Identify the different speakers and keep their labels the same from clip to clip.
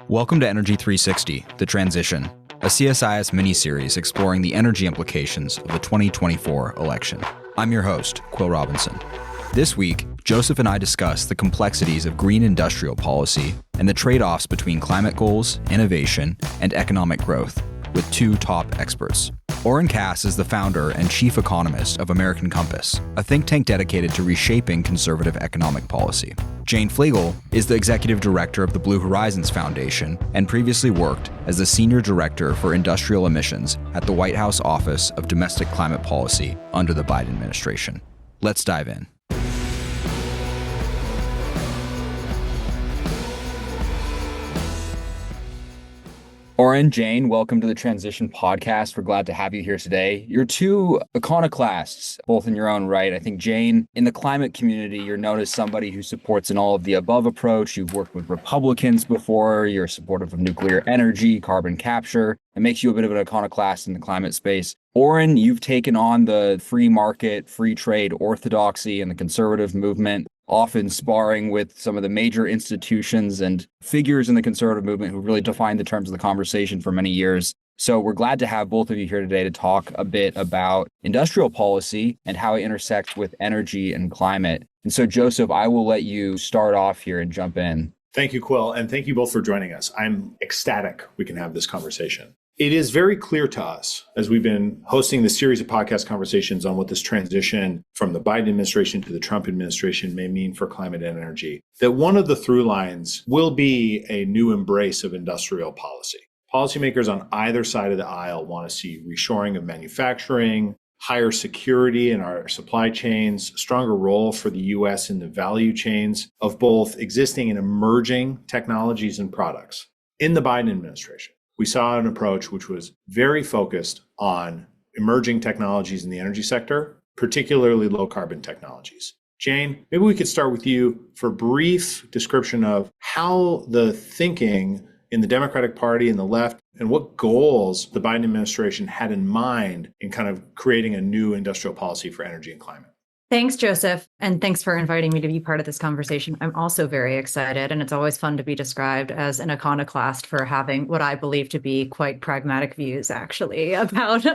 Speaker 1: Welcome to Energy 360, The Transition, a CSIS mini-series exploring the energy implications of the 2024 election. I'm your host, Quill Robinson. This week, Joseph and I discuss the complexities of green industrial policy and the trade-offs between climate goals, innovation, and economic growth, with two top experts. Oren Cass is the founder and chief economist of American Compass, a think tank dedicated to reshaping conservative economic policy. Jane Flegal is the executive director of the Blue Horizons Foundation and previously worked as the senior director for industrial emissions at the White House Office of Domestic Climate Policy under the Biden administration. Let's dive in. Orin, Jane, welcome to the Transition Podcast. We're glad to have you here today. You're two iconoclasts, both in your own right. I think, Jane, in the climate community, you're known as somebody who supports an all-of-the-above approach. You've worked with Republicans before. You're supportive of nuclear energy, carbon capture. It makes you a bit of an iconoclast in the climate space. Orin, you've taken on the free market, free trade orthodoxy and the conservative movement, often sparring with some of the major institutions and figures in the conservative movement who really defined the terms of the conversation for many years. So we're glad to have both of you here today to talk a bit about industrial policy and how it intersects with energy and climate. And so, Joseph, I will let you start off here and jump in.
Speaker 2: Thank you, Quill, and thank you both for joining us. I'm ecstatic we can have this conversation. It is very clear to us, as we've been hosting this series of podcast conversations on what this transition from the Biden administration to the Trump administration may mean for climate and energy, that one of the through lines will be a new embrace of industrial policy. Policymakers on either side of the aisle want to see reshoring of manufacturing, higher security in our supply chains, stronger role for the U.S. in the value chains of both existing and emerging technologies and products. In the Biden administration, we saw an approach which was very focused on emerging technologies in the energy sector, particularly low carbon technologies. Jane, maybe we could start with you for a brief description of how the thinking in the Democratic Party and the left and what goals the Biden administration had in mind in kind of creating a new industrial policy for energy and climate.
Speaker 3: Thanks, Joseph. And thanks for inviting me to be part of this conversation. I'm also very excited. And it's always fun to be described as an iconoclast for having what I believe to be quite pragmatic views, actually, about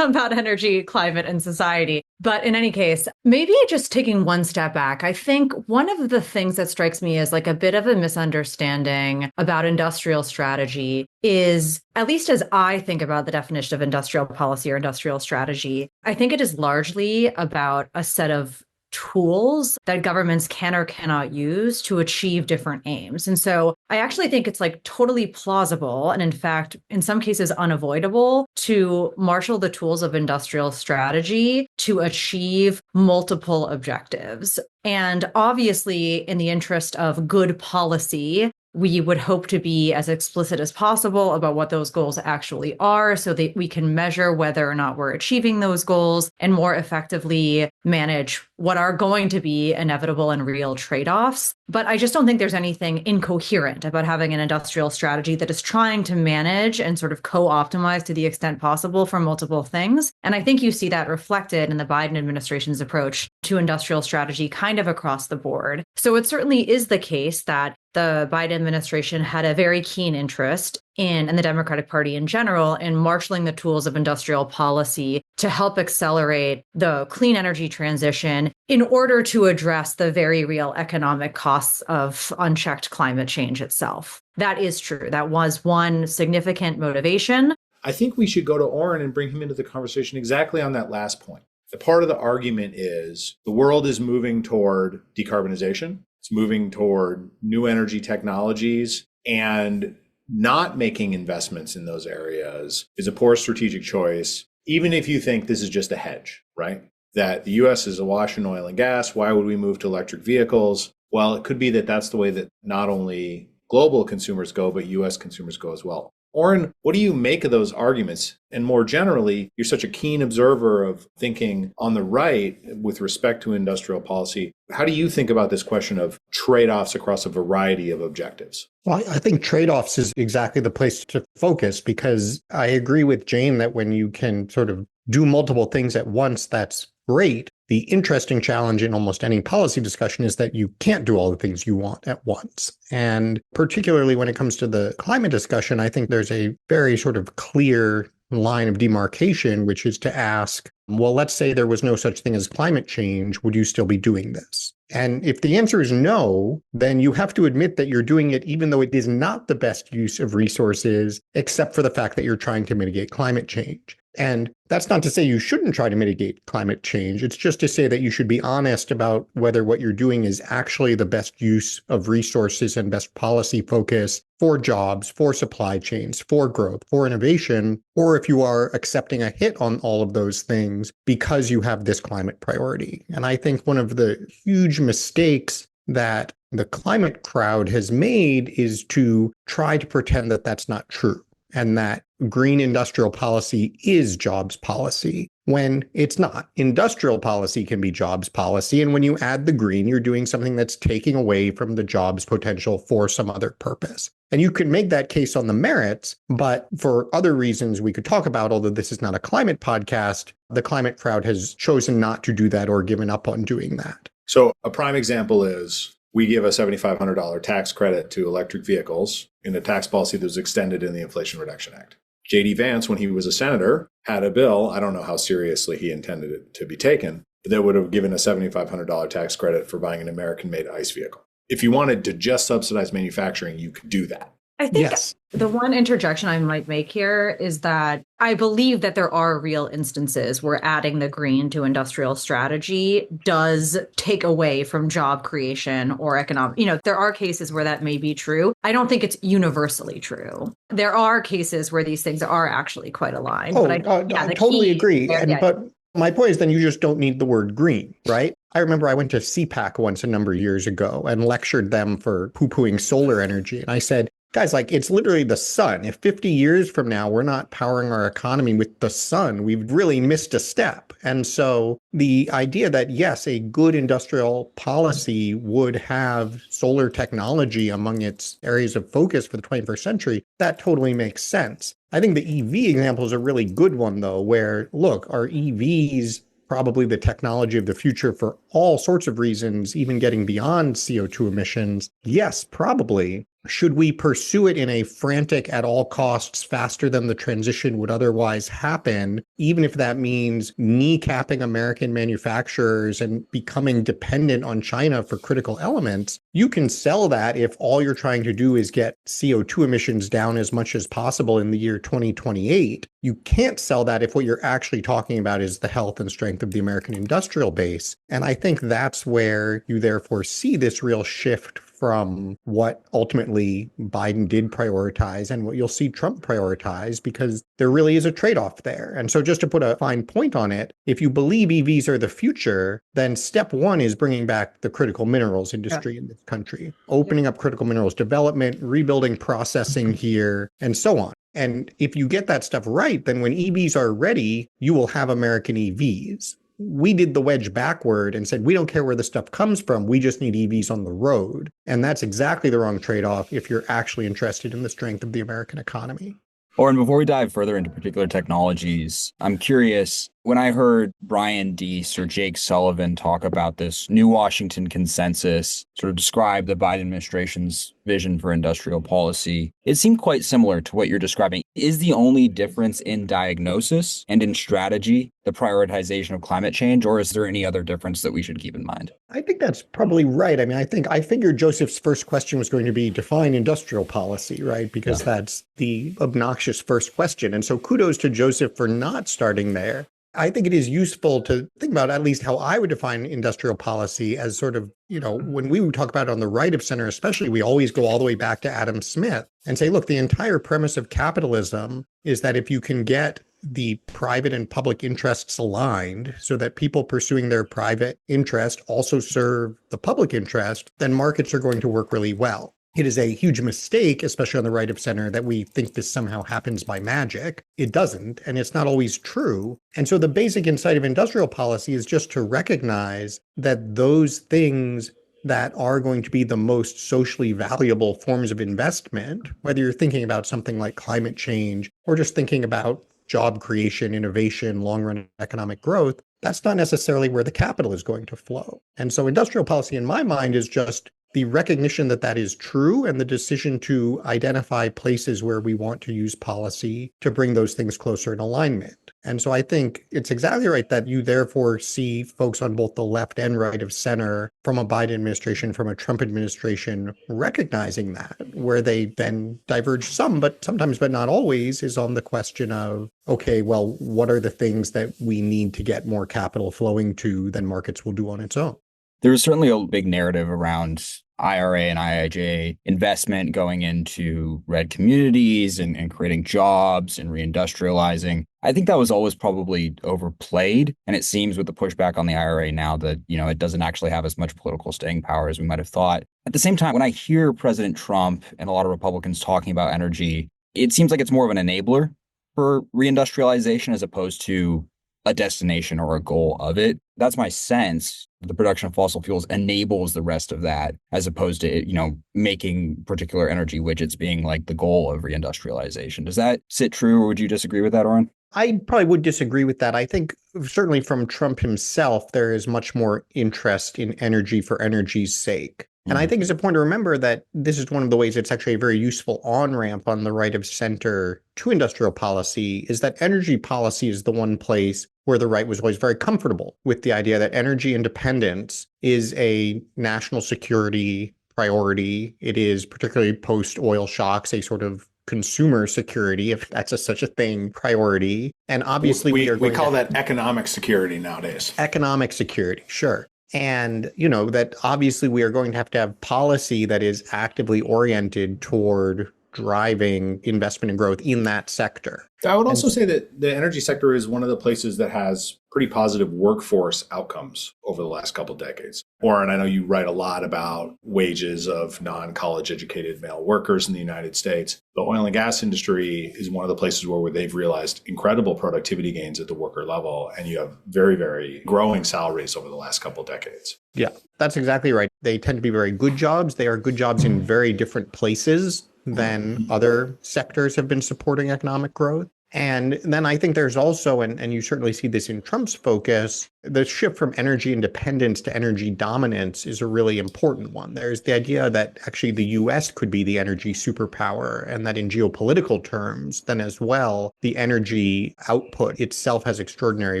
Speaker 3: energy, climate, and society. But in any case, maybe just taking one step back, I think one of the things that strikes me as like a bit of a misunderstanding about industrial strategy is, at least as I think about the definition of industrial policy or industrial strategy, I think it is largely about a set of tools that governments can or cannot use to achieve different aims. And so I actually think it's like totally plausible and in fact, in some cases unavoidable to marshal the tools of industrial strategy to achieve multiple objectives. And obviously, in the interest of good policy, we would hope to be as explicit as possible about what those goals actually are so that we can measure whether or not we're achieving those goals and more effectively manage what are going to be inevitable and real trade-offs. But I just don't think there's anything incoherent about having an industrial strategy that is trying to manage and sort of co-optimize to the extent possible for multiple things. And I think you see that reflected in the Biden administration's approach to industrial strategy kind of across the board. So it certainly is the case that the Biden administration had a very keen interest in, and the Democratic Party in general, in marshaling the tools of industrial policy to help accelerate the clean energy transition in order to address the very real economic costs of unchecked climate change itself. That is true. That was one significant motivation.
Speaker 2: I think we should go to Orin and bring him into the conversation exactly on that last point. The part of the argument is the world is moving toward decarbonization. It's moving toward new energy technologies, and not making investments in those areas is a poor strategic choice, even if you think this is just a hedge, right? That the US is awash in oil and gas. Why would we move to electric vehicles? Well, it could be that that's the way that not only global consumers go, but US consumers go as well. Orin, what do you make of those arguments? And more generally, you're such a keen observer of thinking on the right with respect to industrial policy. How do you think about this question of trade-offs across a variety of objectives?
Speaker 4: Well, I think trade-offs is exactly the place to focus, because I agree with Jane that when you can sort of do multiple things at once, that's great. The interesting challenge in almost any policy discussion is that you can't do all the things you want at once. And particularly when it comes to the climate discussion, I think there's a very sort of clear line of demarcation, which is to ask, well, let's say there was no such thing as climate change. Would you still be doing this? And if the answer is no, then you have to admit that you're doing it even though it is not the best use of resources, except for the fact that you're trying to mitigate climate change. And that's not to say you shouldn't try to mitigate climate change. It's just to say that you should be honest about whether what you're doing is actually the best use of resources and best policy focus for jobs, for supply chains, for growth, for innovation, or if you are accepting a hit on all of those things because you have this climate priority. And I think one of the huge mistakes that the climate crowd has made is to try to pretend that that's not true, and that green industrial policy is jobs policy when it's not. Industrial policy can be jobs policy. And when you add the green, you're doing something that's taking away from the jobs potential for some other purpose. And you can make that case on the merits, but for other reasons we could talk about, although this is not a climate podcast, the climate crowd has chosen not to do that or given up on doing that.
Speaker 2: So a prime example is we give a $7,500 tax credit to electric vehicles in a tax policy that was extended in the Inflation Reduction Act. J.D. Vance, when he was a senator, had a bill, I don't know how seriously he intended it to be taken, but that would have given a $7,500 tax credit for buying an American-made ICE vehicle. If you wanted to just subsidize manufacturing, you could do that.
Speaker 3: I think the one interjection I might make here is that I believe that there are real instances where adding the green to industrial strategy does take away from job creation or economic. There are cases where that may be true. I don't think it's universally true. There are cases where these things are actually quite aligned.
Speaker 4: I totally agree. But my point is then you just don't need the word green, right? I remember I went to CPAC once a number of years ago and lectured them for poo-pooing solar energy. And I said, guys, it's literally the sun. If 50 years from now, we're not powering our economy with the sun, we've really missed a step. And so the idea that, yes, a good industrial policy would have solar technology among its areas of focus for the 21st century, that totally makes sense. I think the EV example is a really good one, though, where, look, are EVs probably the technology of the future for all sorts of reasons, even getting beyond CO2 emissions? Yes, probably. Should we pursue it in a frantic, at all costs, faster than the transition would otherwise happen, even if that means kneecapping American manufacturers and becoming dependent on China for critical elements? You can sell that if all you're trying to do is get CO2 emissions down as much as possible in the year 2028. You can't sell that if what you're actually talking about is the health and strength of the American industrial base. And I think that's where you therefore see this real shift from what ultimately Biden did prioritize and what you'll see Trump prioritize, because there really is a trade-off there. And so just to put a fine point on it, if you believe EVs are the future, then step one is bringing back the critical minerals industry in this country, opening up critical minerals development, rebuilding processing here, and so on. And if you get that stuff right, then when EVs are ready, you will have American EVs. We did the wedge backward and said, we don't care where the stuff comes from. We just need EVs on the road. And that's exactly the wrong trade-off if you're actually interested in the strength of the American economy.
Speaker 1: Orin, before we dive further into particular technologies, I'm curious, when I heard Brian Deese or Jake Sullivan talk about this new Washington consensus, sort of describe the Biden administration's vision for industrial policy, it seemed quite similar to what you're describing. Is the only difference in diagnosis and in strategy the prioritization of climate change, or is there any other difference that we should keep in mind?
Speaker 4: I think that's probably right. I mean, I figured Joseph's first question was going to be define industrial policy, right? Because that's the obnoxious first question. And so kudos to Joseph for not starting there. I think it is useful to think about at least how I would define industrial policy as sort of, when we would talk about it on the right of center, especially, we always go all the way back to Adam Smith and say, look, the entire premise of capitalism is that if you can get the private and public interests aligned so that people pursuing their private interest also serve the public interest, then markets are going to work really well. It is a huge mistake, especially on the right of center, that we think this somehow happens by magic. It doesn't, and it's not always true. And so the basic insight of industrial policy is just to recognize that those things that are going to be the most socially valuable forms of investment, whether you're thinking about something like climate change or just thinking about job creation, innovation, long-run economic growth, that's not necessarily where the capital is going to flow. And so industrial policy, in my mind, is just the recognition that that is true and the decision to identify places where we want to use policy to bring those things closer in alignment. And so I think it's exactly right that you therefore see folks on both the left and right of center from a Biden administration, from a Trump administration, recognizing that. Where they then diverge some, but sometimes, but not always, is on the question of, okay, well, what are the things that we need to get more capital flowing to than markets will do on its own?
Speaker 1: There was certainly a big narrative around IRA and IIJ investment going into red communities and creating jobs and reindustrializing. I think that was always probably overplayed. And it seems with the pushback on the IRA now that, it doesn't actually have as much political staying power as we might have thought. At the same time, when I hear President Trump and a lot of Republicans talking about energy, it seems like it's more of an enabler for reindustrialization as opposed to a destination or a goal of it. That's my sense. The production of fossil fuels enables the rest of that, as opposed to, making particular energy widgets being like the goal of reindustrialization. Does that sit true, or would you disagree with that, Oren?
Speaker 4: I probably would disagree with that. I think certainly from Trump himself, there is much more interest in energy for energy's sake. And I think it's important to remember that this is one of the ways it's actually a very useful on-ramp on the right of center to industrial policy, is that energy policy is the one place where the right was always very comfortable with the idea that energy independence is a national security priority. It is, particularly post-oil shocks, a sort of consumer security, if that's such a thing, priority. And obviously
Speaker 2: we call that economic security nowadays.
Speaker 4: Economic security, sure. And, that obviously we are going to have policy that is actively oriented toward driving investment and growth in that sector.
Speaker 2: I would also say that the energy sector is one of the places that has pretty positive workforce outcomes over the last couple of decades. Oren, I know you write a lot about wages of non-college educated male workers in the United States. The oil and gas industry is one of the places where they've realized incredible productivity gains at the worker level, and you have very, very growing salaries over the last couple of decades.
Speaker 4: Yeah, that's exactly right. They tend to be very good jobs. They are good jobs in very different places than other sectors have been supporting economic growth. And then I think there's also, and you certainly see this in Trump's focus, the shift from energy independence to energy dominance is a really important one. There's the idea that actually the US could be the energy superpower, and that in geopolitical terms, then as well, the energy output itself has extraordinary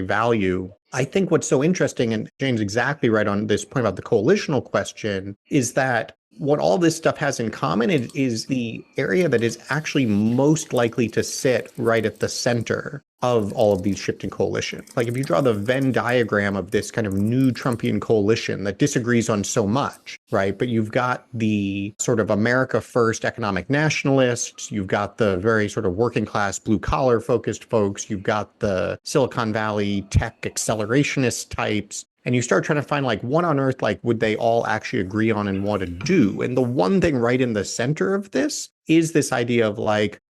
Speaker 4: value. I think what's so interesting, and Jane's exactly right on this point about the coalitional question, is that what all this stuff has in common is the area that is actually most likely to sit right at the center of all of these shifting coalitions. Like if you draw the Venn diagram of this kind of new Trumpian coalition that disagrees on so much, right? But you've got the sort of America first economic nationalists, you've got the very sort of working class blue collar focused folks, you've got the Silicon Valley tech accelerationist types. And you start trying to find what on earth, would they all actually agree on and want to do? And the one thing right in the center of this is this idea of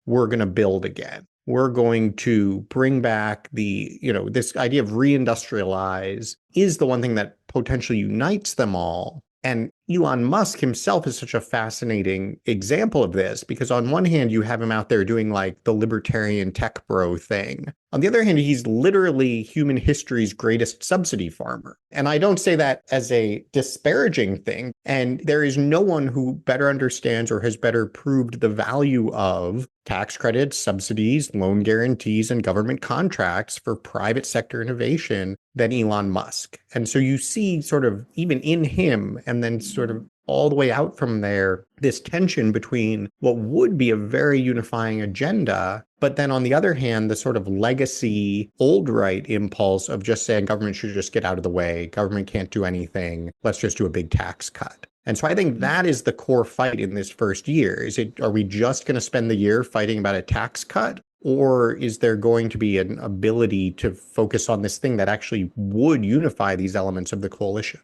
Speaker 4: we're going to build again. We're going to bring back this idea of reindustrialize is the one thing that potentially unites them all. And Elon Musk himself is such a fascinating example of this, because on one hand, you have him out there doing the libertarian tech bro thing. On the other hand, he's literally human history's greatest subsidy farmer. And I don't say that as a disparaging thing. And there is no one who better understands or has better proved the value of tax credits, subsidies, loan guarantees, and government contracts for private sector innovation than Elon Musk. And so you see sort of even in him, and then sort of all the way out from there, this tension between what would be a very unifying agenda, but then on the other hand, the sort of legacy old right impulse of just saying government should just get out of the way, government can't do anything, let's just do a big tax cut. And so I think that is the core fight in this first year. Are we just going to spend the year fighting about a tax cut? Or is there going to be an ability to focus on this thing that actually would unify these elements of the coalition?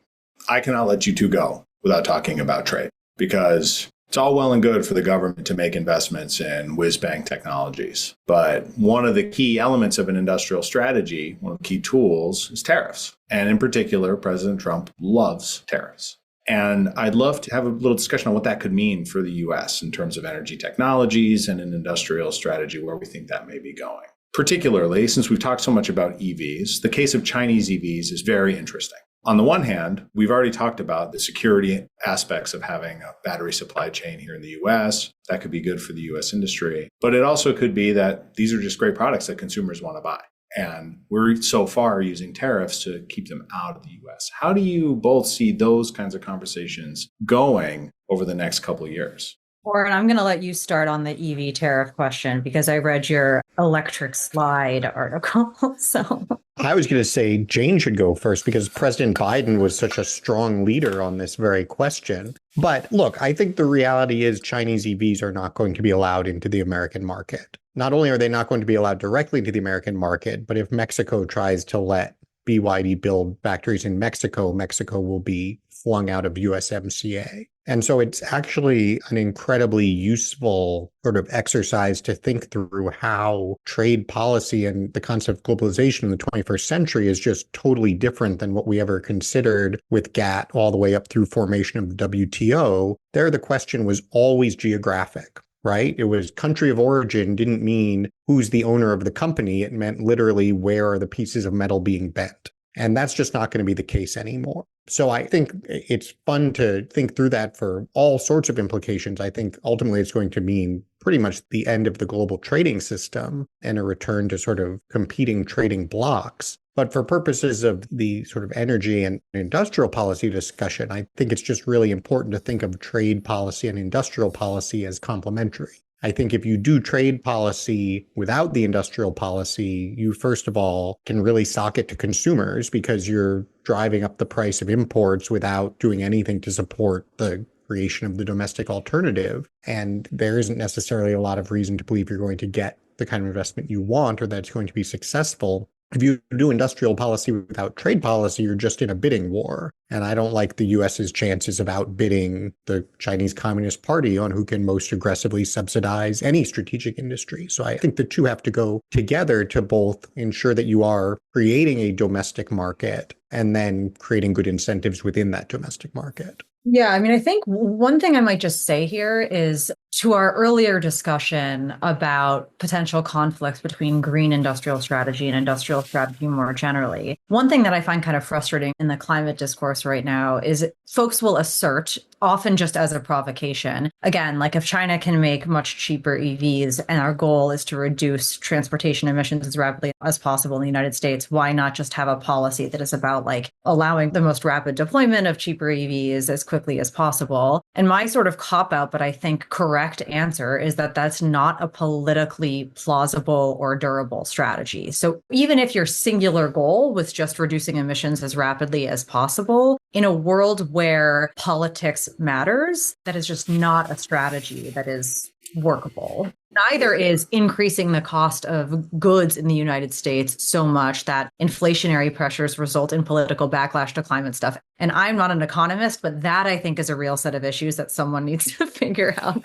Speaker 2: I cannot let you two go without talking about trade, because it's all well and good for the government to make investments in whiz-bang technologies. But one of the key elements of an industrial strategy, one of the key tools, is tariffs. And in particular, President Trump loves tariffs. And I'd love to have a little discussion on what that could mean for the U.S. in terms of energy technologies and an industrial strategy where we think that may be going. particularly since we've talked so much about EVs, the case of Chinese EVs is very interesting. On the one hand, we've already talked about the security aspects of having a battery supply chain here in the US. That could be good for the US industry. But it also could be that these are just great products that consumers want to buy. And we're so far using tariffs to keep them out of the US. How do you both see those kinds of conversations going over the next couple of years?
Speaker 3: Orin, I'm going to let you start on the EV tariff question because I read your electric slide article. So
Speaker 4: I was going to say Jane should go first because President Biden was such a strong leader on this very question. But look, I think the reality is Chinese EVs are not going to be allowed into the American market. Not only are they not going to be allowed directly into the American market, but if Mexico tries to let BYD build factories in Mexico, Mexico will be flung out of USMCA. And so it's actually an incredibly useful sort of exercise to think through how trade policy and the concept of globalization in the 21st century is just totally different than what we ever considered with GATT all the way up through formation of the WTO. There, the question was always geographic. Right? It was country of origin didn't mean who's the owner of the company. It meant literally where are the pieces of metal being bent. And that's just not going to be the case anymore. So I think it's fun to think through that for all sorts of implications. I think ultimately it's going to mean pretty much the end of the global trading system and a return to sort of competing trading blocks. But for purposes of the sort of energy and industrial policy discussion, I think it's just really important to think of trade policy and industrial policy as complementary. I think if you do trade policy without the industrial policy, you first of all can really sock it to consumers because you're driving up the price of imports without doing anything to support the creation of the domestic alternative. And there isn't necessarily a lot of reason to believe you're going to get the kind of investment you want or that it's going to be successful. If you do industrial policy without trade policy, you're just in a bidding war. And I don't like the US's chances of outbidding the Chinese Communist Party on who can most aggressively subsidize any strategic industry. So I think the two have to go together to both ensure that you are creating a domestic market and then creating good incentives within that domestic market.
Speaker 3: Yeah, I mean, I think one thing I might just say here is to our earlier discussion about potential conflicts between green industrial strategy and industrial strategy more generally. One thing that I find kind of frustrating in the climate discourse right now is folks will assert, often just as a provocation, again, like if China can make much cheaper EVs and our goal is to reduce transportation emissions as rapidly as possible in the United States, why not just have a policy that is about like allowing the most rapid deployment of cheaper EVs as quickly as possible? And my sort of cop-out, but I think correct answer is that that's not a politically plausible or durable strategy. So even if your singular goal was just reducing emissions as rapidly as possible, in a world where politics matters, that is just not a strategy that is workable. Neither is increasing the cost of goods in the United States so much that inflationary pressures result in political backlash to climate stuff. And I'm not an economist, but that I think is a real set of issues that someone needs to figure out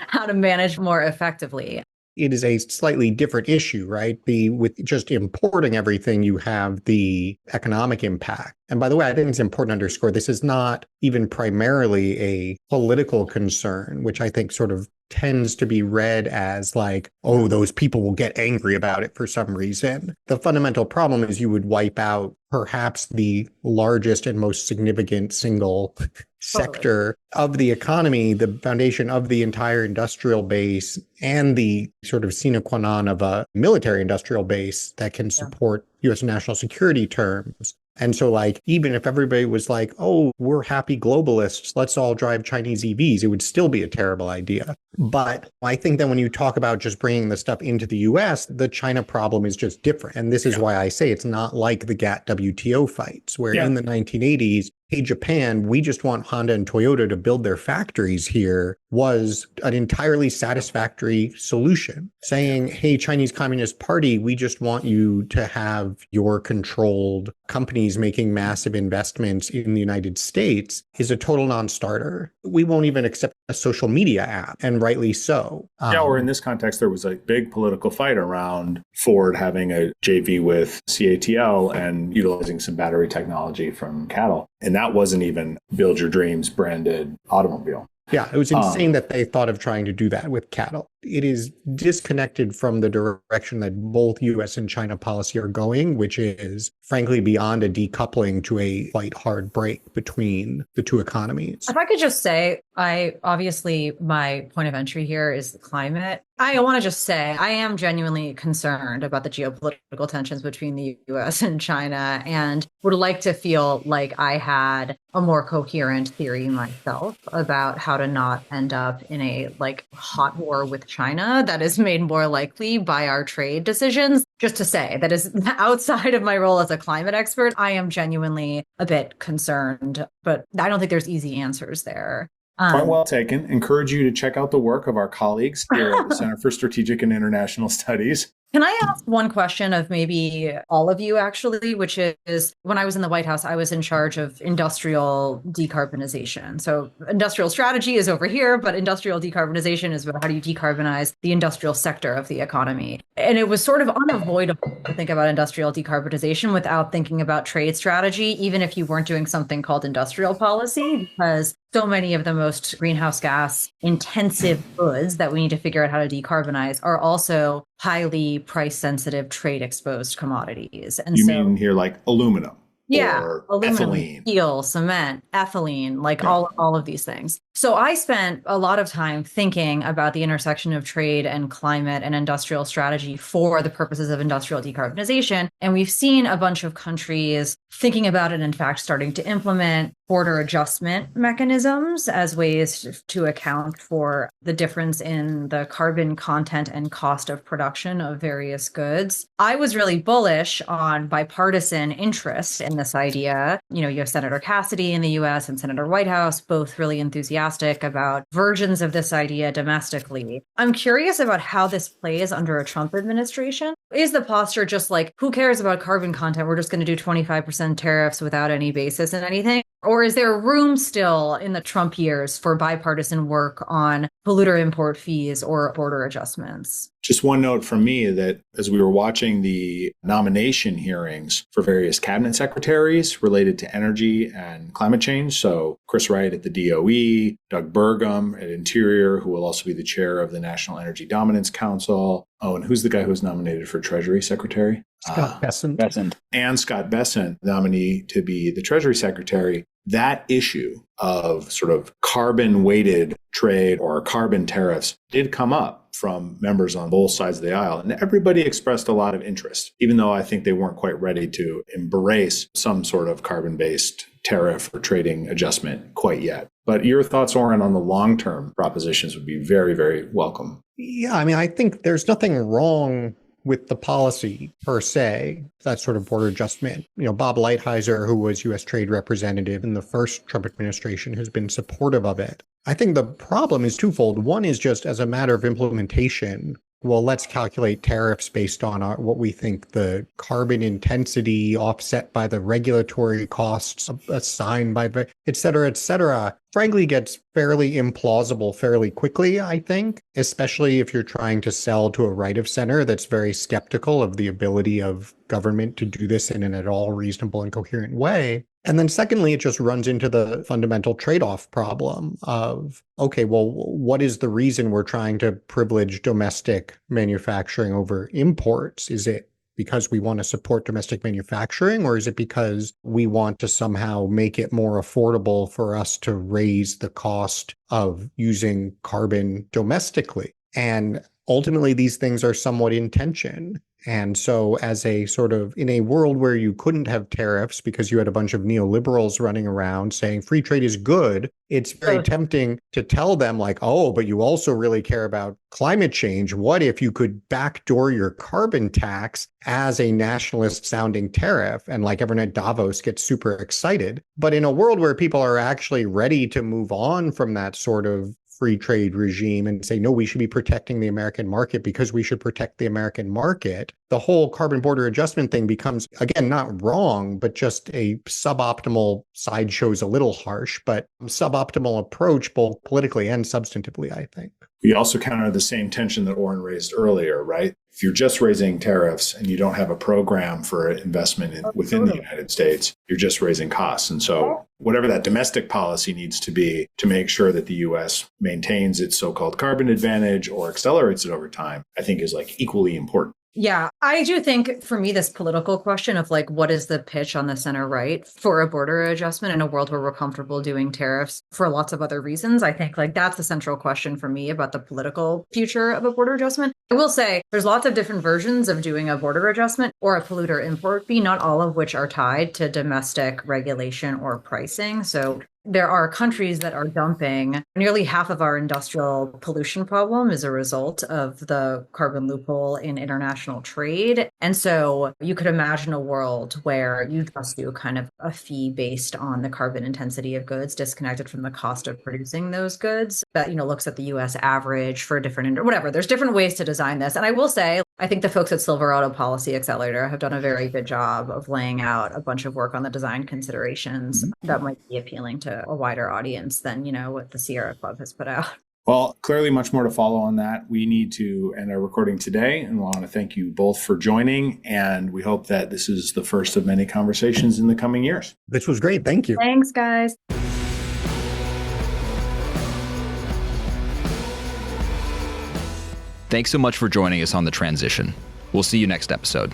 Speaker 3: how to manage more effectively.
Speaker 4: It is a slightly different issue, right? With just importing everything, you have the economic impact. And by the way, I think it's important to underscore this is not even primarily a political concern, which I think sort of tends to be read as like, oh, those people will get angry about it for some reason. The fundamental problem is you would wipe out perhaps the largest and most significant single sector of the economy, the foundation of the entire industrial base, and the sort of sine qua non of a military industrial base that can support U.S. national security terms. And so like, even if everybody was like, oh, we're happy globalists, let's all drive Chinese EVs, it would still be a terrible idea. But I think that when you talk about just bringing the stuff into the US, the China problem is just different. And this is why I say it's not like the GATT WTO fights, where in the 1980s, hey, Japan, we just want Honda and Toyota to build their factories here was an entirely satisfactory solution. Saying, hey, Chinese Communist Party, we just want you to have your controlled companies making massive investments in the United States is a total non-starter. We won't even accept a social media app, and rightly so.
Speaker 2: Or in this context, there was a big political fight around Ford having a JV with CATL and utilizing some battery technology from cattle. And that wasn't even Build Your Dreams branded automobile.
Speaker 4: Yeah, it was insane that they thought of trying to do that with cattle. it is disconnected from the direction that both US and China policy are going, which is frankly beyond a decoupling to a quite hard break between the two economies.
Speaker 3: If I could just say, my point of entry here is the climate. I want to just say I am genuinely concerned about the geopolitical tensions between the US and China and would like to feel like I had a more coherent theory myself about how to not end up in a hot war with China that is made more likely by our trade decisions. Just to say that is outside of my role as a climate expert, I am genuinely a bit concerned, but I don't think there's easy answers there.
Speaker 2: Point well taken. Encourage you to check out the work of our colleagues here at the Center for Strategic and International Studies.
Speaker 3: Can I ask one question of maybe all of you, actually, which is when I was in the White House, I was in charge of industrial decarbonization. So industrial strategy is over here, but industrial decarbonization is about how do you decarbonize the industrial sector of the economy. And it was sort of unavoidable to think about industrial decarbonization without thinking about trade strategy, even if you weren't doing something called industrial policy, because so many of the most greenhouse gas intensive goods that we need to figure out how to decarbonize are also highly price sensitive trade exposed commodities. And
Speaker 2: you mean here like aluminum?
Speaker 3: Yeah,
Speaker 2: or
Speaker 3: aluminum,
Speaker 2: ethylene,
Speaker 3: steel, cement, ethylene, all of these things. So I spent a lot of time thinking about the intersection of trade and climate and industrial strategy for the purposes of industrial decarbonization. And we've seen a bunch of countries thinking about it, in fact, starting to implement border adjustment mechanisms as ways to account for the difference in the carbon content and cost of production of various goods. I was really bullish on bipartisan interest in this idea. You have Senator Cassidy in the US and Senator Whitehouse, both really enthusiastic about versions of this idea domestically. I'm curious about how this plays under a Trump administration. Is the posture just like, who cares about carbon content? We're just going to do 25% tariffs without any basis in anything? Or is there room still in the Trump years for bipartisan work on polluter import fees or border adjustments?
Speaker 2: Just one note from me that as we were watching the nomination hearings for various cabinet secretaries related to energy and climate change, so Chris Wright at the DOE, Doug Burgum at Interior, who will also be the chair of the National Energy Dominance Council. Oh, and who's the guy who's nominated for Treasury Secretary?
Speaker 4: Scott Bessent.
Speaker 2: And Scott Bessent, nominee to be the Treasury Secretary. That issue of sort of carbon-weighted trade or carbon tariffs did come up from members on both sides of the aisle. And everybody expressed a lot of interest, even though I think they weren't quite ready to embrace some sort of carbon-based tariff or trading adjustment quite yet. But your thoughts, Oren, on the long-term propositions would be very, very welcome.
Speaker 4: Yeah, I think there's nothing wrong with the policy per se, that sort of border adjustment. Bob Lighthizer, who was U.S. trade representative in the first Trump administration, has been supportive of it. I think the problem is twofold. One is just as a matter of implementation. Well, let's calculate tariffs based on what we think the carbon intensity offset by the regulatory costs assigned by, et cetera, frankly gets fairly implausible fairly quickly, I think, especially if you're trying to sell to a right of center that's very skeptical of the ability of government to do this in an at all reasonable and coherent way. And then secondly, it just runs into the fundamental trade-off problem of, okay, well, what is the reason we're trying to privilege domestic manufacturing over imports? Is it because we want to support domestic manufacturing, or is it because we want to somehow make it more affordable for us to raise the cost of using carbon domestically? And ultimately, these things are somewhat in tension. And so as a sort of, in a world where you couldn't have tariffs because you had a bunch of neoliberals running around saying free trade is good, it's very tempting to tell them like, oh, but you also really care about climate change. What if you could backdoor your carbon tax as a nationalist sounding tariff? And like everyone at Davos gets super excited. But in a world where people are actually ready to move on from that sort of free trade regime and say, no, we should be protecting the American market because we should protect the American market, the whole carbon border adjustment thing becomes, again, not wrong, but just a suboptimal, sideshow's a little harsh, but suboptimal approach, both politically and substantively, I think.
Speaker 2: We also counter the same tension that Oren raised earlier, right? If you're just raising tariffs and you don't have a program for investment within the United States, you're just raising costs. And so whatever that domestic policy needs to be to make sure that the US maintains its so-called carbon advantage or accelerates it over time, I think is like equally important.
Speaker 3: Yeah, I do think for me, this political question of like, what is the pitch on the center right for a border adjustment in a world where we're comfortable doing tariffs for lots of other reasons? I think like that's the central question for me about the political future of a border adjustment. I will say there's lots of different versions of doing a border adjustment or a polluter import fee, not all of which are tied to domestic regulation or pricing. So there are countries that are dumping nearly half of our industrial pollution problem as a result of the carbon loophole in international trade. And so you could imagine a world where you just do kind of a fee based on the carbon intensity of goods disconnected from the cost of producing those goods that, looks at the US average for different, whatever. There's different ways to design this. And I will say, I think the folks at Silverado Policy Accelerator have done a very good job of laying out a bunch of work on the design considerations that might be appealing to a wider audience than, what the Sierra Club has put out.
Speaker 2: Well, clearly much more to follow on that. We need to end our recording today, and we want to thank you both for joining. And we hope that this is the first of many conversations in the coming years.
Speaker 4: This was great. Thank you.
Speaker 3: Thanks, guys.
Speaker 1: Thanks so much for joining us on The Transition. We'll see you next episode.